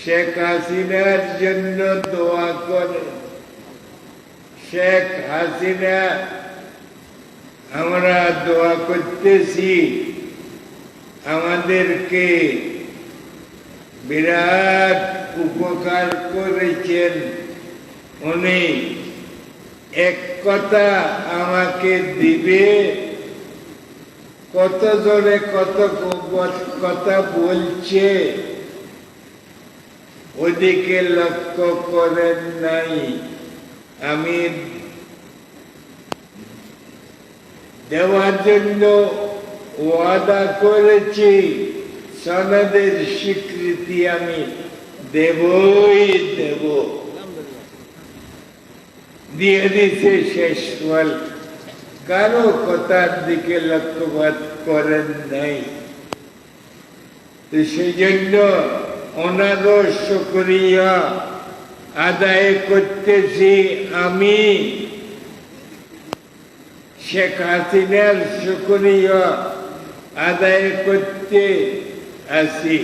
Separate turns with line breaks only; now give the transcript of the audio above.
শেখ হাসিনার জন্য দোয়া করে। শেখ হাসিনা, আমরা দোয়া করতেছি, আমাদেরকে বিরাট উপকার করেছেন উনি। এক কথা আমাকে দিবে, কত জোরে কত কথা বলছে, ওদিকে লক্ষ্য করেন নাই। আমি দেওয়ার জন্য ওয়াদা করেছি, সনদের স্বীকৃতি আমি দেবই দেব। দিয়ে দিতে শেষ ফল, কারো কথার দিকে লক্ষ্যপাত করেন নাই। সেই জন্য ওনারও শুকরিয়া আদায় করতেছি আমি, শেখ হাসিনার শুকরিয়া আদায় করতে আছি।